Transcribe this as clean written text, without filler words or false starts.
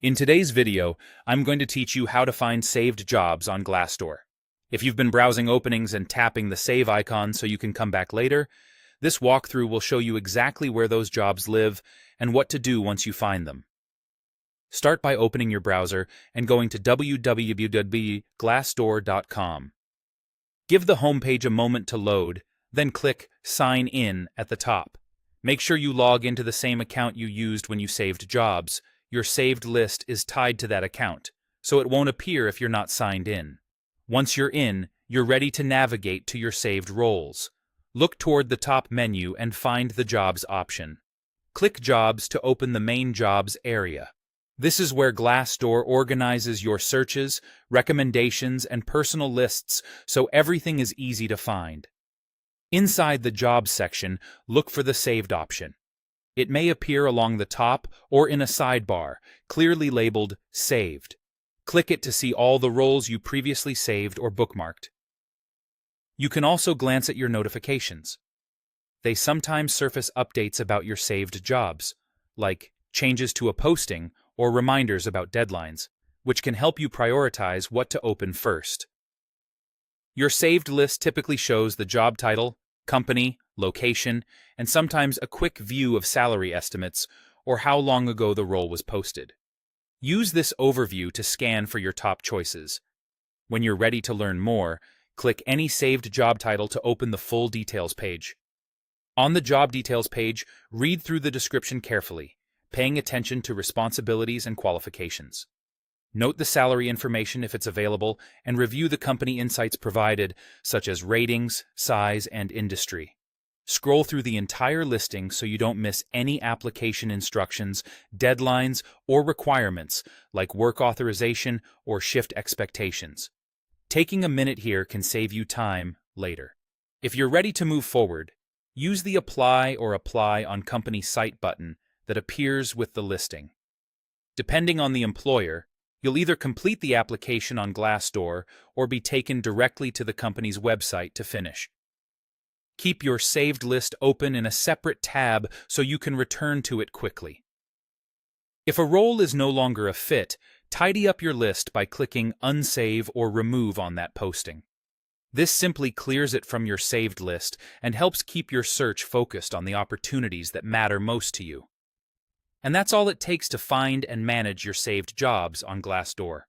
In today's video, I'm going to teach you how to find saved jobs on Glassdoor. If you've been browsing openings and tapping the save icon so you can come back later, this walkthrough will show you exactly where those jobs live and what to do once you find them. Start by opening your browser and going to www.glassdoor.com. Give the homepage a moment to load, then click Sign In at the top. Make sure you log into the same account you used when you saved jobs. Your saved list is tied to that account, so it won't appear if you're not signed in. Once you're in, you're ready to navigate to your saved roles. Look toward the top menu and find the Jobs option. Click Jobs to open the main Jobs area. This is where Glassdoor organizes your searches, recommendations, and personal lists so everything is easy to find. Inside the Jobs section, look for the Saved option. It may appear along the top or in a sidebar, clearly labeled Saved. Click it to see all the roles you previously saved or bookmarked. You can also glance at your notifications. They sometimes surface updates about your saved jobs, like changes to a posting or reminders about deadlines, which can help you prioritize what to open first. Your saved list typically shows the job title, company, location, and sometimes a quick view of salary estimates or how long ago the role was posted. Use this overview to scan for your top choices. When you're ready to learn more, click any saved job title to open the full details page. On the job details page, read through the description carefully, paying attention to responsibilities and qualifications. Note the salary information if it's available, and review the company insights provided, such as ratings, size, and industry. Scroll through the entire listing so you don't miss any application instructions, deadlines, or requirements like work authorization or shift expectations. Taking a minute here can save you time later. If you're ready to move forward, use the Apply or Apply on Company Site button that appears with the listing. Depending on the employer, you'll either complete the application on Glassdoor or be taken directly to the company's website to finish. Keep your saved list open in a separate tab so you can return to it quickly. If a role is no longer a fit, tidy up your list by clicking Unsave or Remove on that posting. This simply clears it from your saved list and helps keep your search focused on the opportunities that matter most to you. And that's all it takes to find and manage your saved jobs on Glassdoor.